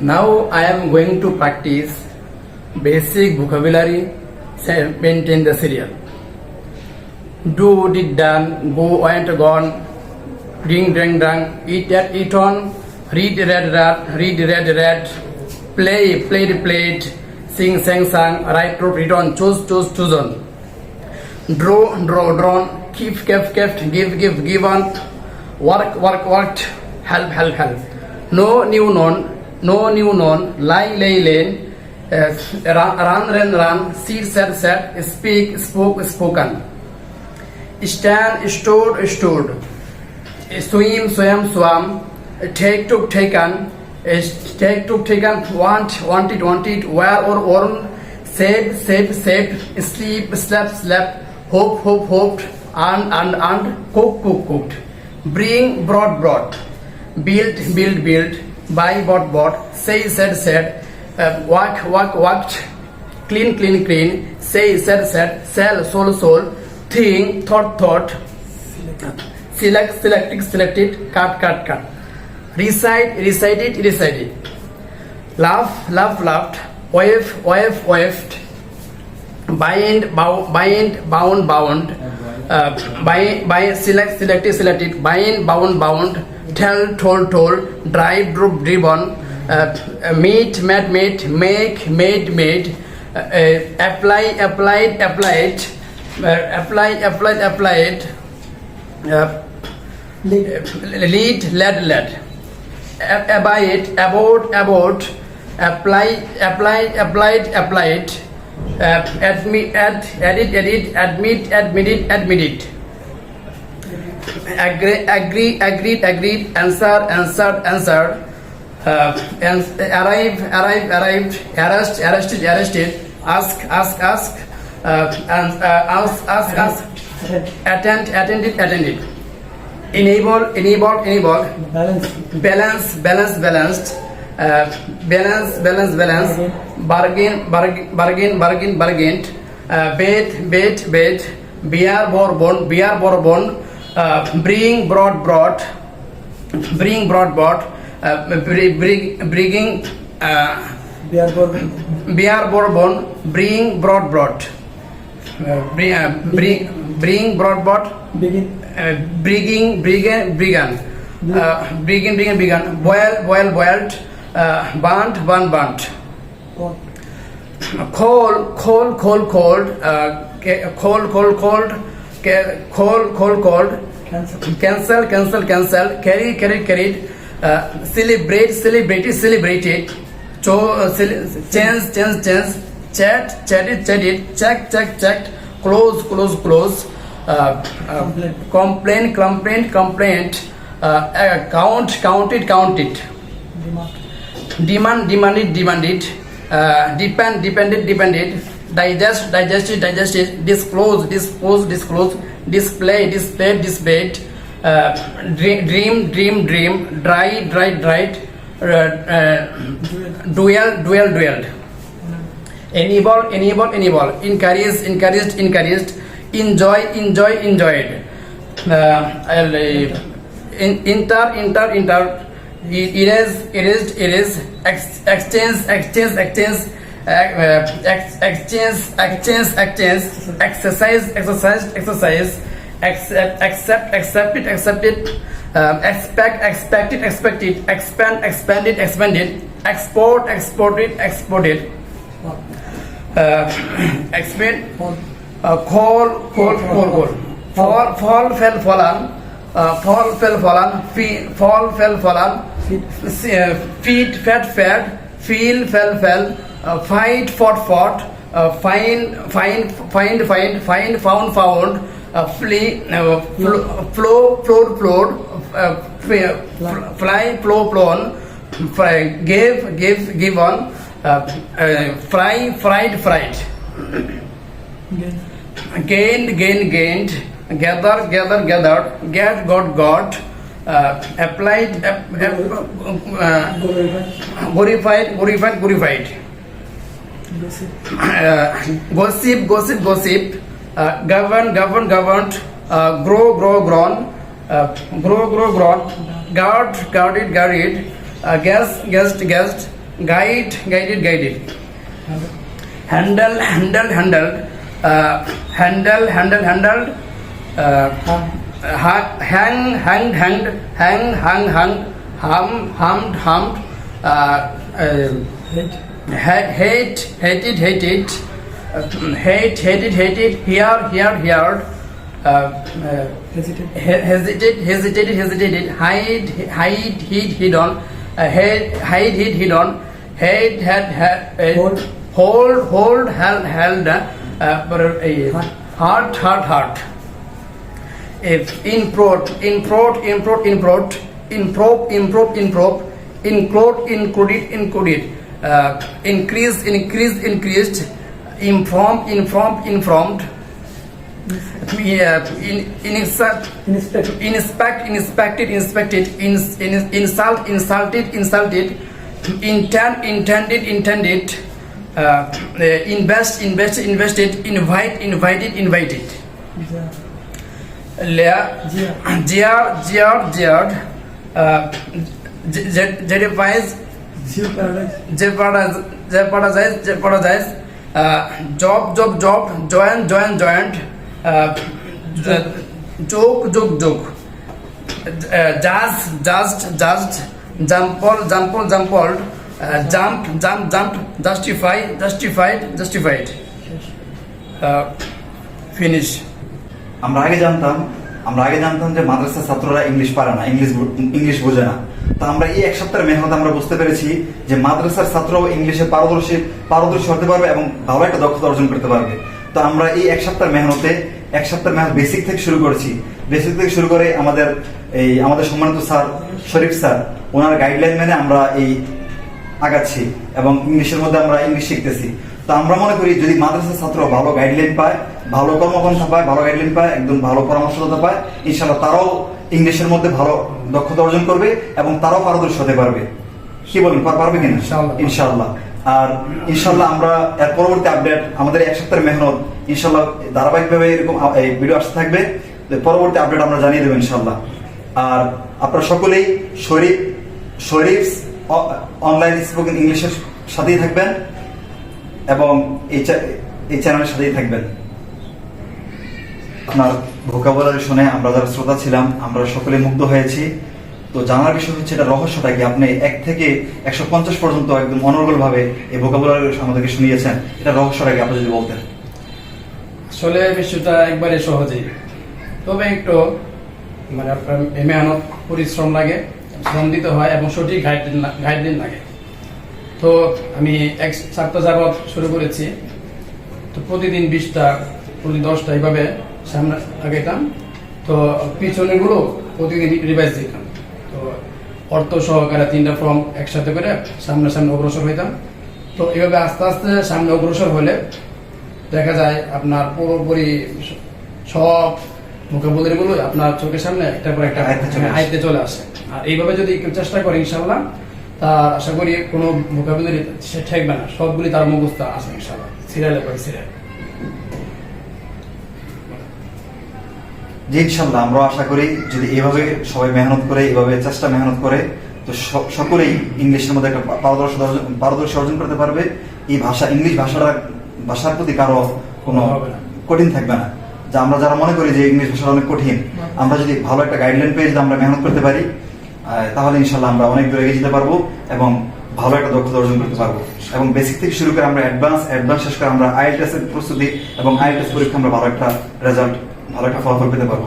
Now I am going to practice basic vocabulary maintain the serial. Do, did, done, go, went, gone, drink, drank, drunk, eat, ate, eaten, read, read, play, played, played, sing, sang, sang, write, wrote, written, choose, chosen, draw, drawn, keep, kept, give, given, work, worked, help, no, new, known, lie, lane, run, seed, said, speak, spoken, stand, stood, swam, take, took, taken, wanted, wear or worn, saved, sleep, slept, hoped, earned, cooked, bring, brought, built, buy, bought, say, said, walked, clean, say, said, sell, sold, think, thought, selected, cut, recited, laughed, waved, bind, bound, by selected, bound, tell, told, drive, driven, meet, met, made, applied, lead, led, abide, about, applied, admitted, agreed, answered, arrived, arrested, ask, attended, enable, balanced, bargained, bait, beer, bourbon, bring, brought, bringing, beer, bourbon, bring, brought, bring, brought, began, boiled, burnt, cold, cancel, carried, celebrated, change, chatted, checked, close, complaint, counted, demanded, depended, digested, disclosed, displayed, displayed, dream, dried, dwelled, enable, encouraged, enjoyed, inter, erased, exchange, exercise, accepted, expected, expanded, exported, expand, call, fall, fell, fallen, fallen, feed, fed, feel, fell, fight, fought, find, found, flee, flowed, fly, flown, given, fried, gained, gathered, got, applied, glorified, gossip, governed, grown, guarded, guessed, guided, handled, handled, hanged, hung, hummed, hated, hated, heard, hesitated, hide, hid on, hid on, hold, held, heart. If improve, included, increased, informed, inspected, insulted, intended, invested, invited. Jeered, jeopardize, job, joined, joke, judged, jumbled, jumped, justified, finish. আমরা আগে জানতাম যে মাদ্রাসার ছাত্ররা English পারে না, English বোঝে না। তো আমরা এই এক সপ্তাহের মেহনত আমরা বুঝতে পেরেছি যে মাদ্রাসার ছাত্রও ইংলিশে পারদর্শী হতে পারবে এবং ভালো একটা দক্ষতা অর্জন করতে পারবে। তো আমরা এই এক সপ্তাহের মেহনত বেসিক থেকে শুরু করেছি। বেসিক থেকে শুরু করে আমাদের সম্মানিত স্যার শরীফ স্যার ওনার গাইডলাইন মেনে আমরা আগাচ্ছি এবং ইংলিশের মধ্যে আমরা ইংলিশ শিখতেছি। তো আমরা মনে করি যদি মাদ্রাসার ছাত্র ভালো গাইডলাইন পায়, ভালো কর্মপন্থা পায়, ভালো গাইডলাইন পায়, একদম ভালো পরামর্শদাতা পায়, ইনশাআল্লাহ তারাও ইংলিশের মধ্যে ভালো দক্ষতা অর্জন করবে এবং তারাও পারদর্শী হতে পারবে। কি বলেন, পারবে কিনা? ইনশাআল্লাহ। আর ইনশাআল্লাহ আমরা এর পরবর্তী আপডেট, আমাদের এক সপ্তাহের মেহনত ইনশাআল্লাহ ধারাবাহিকভাবে এরকম ভিডিও আসতে থাকবে। পরবর্তী আপডেট আমরা জানিয়ে দেবো ইনশাআল্লাহ। আর আপনারা সকলেই শরীফ অনলাইন স্পোকেন ইংলিশের সাথেই থাকবেন এবং এই চ্যানেলের সাথেই থাকবেন। আপনার ভোকাবুলারি শুনে আমরা যারা শ্রোতা ছিলাম আমরা সকলে মুগ্ধ হয়েছি। তো জানার বিষয় হচ্ছে এটা রহস্যটা কি? আপনি 1 থেকে 150 পর্যন্ত একদম অনর্গল ভাবে এই ভোকাবুলারি আমাদেরকে শুনিয়েছেন, এটা রহস্যটা কি আপনি যদি বলতেন? আসলে বিষয়টা একবারে সহজেই, তবে একটু মানে আপনার মেহনত পরিশ্রম লাগে, শ্রম দিতে হয় এবং সঠিক গাইডলাইন লাগে। তো আমি 1 সপ্তাহ যাবৎ শুরু করেছি। তো প্রতিদিন 20টা, প্রতি 10টা এইভাবে সামনে আগাইতাম। তো পিছনেগুলো প্রতিদিন রিভাইজ দিতাম। তো অর্থ সহকারে 3টা ফর্ম একসাথে করে সামনে অগ্রসর হইতাম। তো এইভাবে আস্তে আস্তে সামনে অগ্রসর হলে দেখা যায় আপনার পুরোপুরি সব ভোকাবুলারিগুলো আপনার চোখের সামনে একটার পর একটা আয়ত্তে চলে আসে। আর এইভাবে যদি কেউ চেষ্টা করে ইনশাআল্লাহ, তার আশা করি কোনো ভোকাবুলারি সে ঠেকবে না, সবগুলি তার মুখস্থ আছে ইনশাআল্লাহ, সিরিয়ালে পরে সিরিয়াল। জি ইনশাআল্লাহ, আমরা আশা করি যদি এভাবে সবাই মেহনত করে, এভাবে মেহনত করে, তো সকলেই ইংলিশের মধ্যে একটা পারদর্শী অর্জন করতে পারবে। এই ভাষা, ইংলিশ ভাষার প্রতি কারো কোনো কঠিন থাকবে না। যা আমরা যারা মনে করি যে ইংলিশ ভাষা অনেক কঠিন, আমরা যদি ভালো একটা গাইডলাইন পেয়ে যদি আমরা মেহনত করতে পারি, তাহলে ইনশাআল্লাহ আমরা অনেক দূর এগিয়ে যেতে পারবো এবং ভালো একটা দক্ষতা অর্জন করতে পারবো। এবং বেসিক থেকে শুরু করে আমরা অ্যাডভান্স শেষ করে আমরা IELTS এর প্রস্তুতি এবং IELTS পরীক্ষা আমরা ভালো একটা রেজাল্ট, ভালো একটা ফলাফল পেতে পারবো।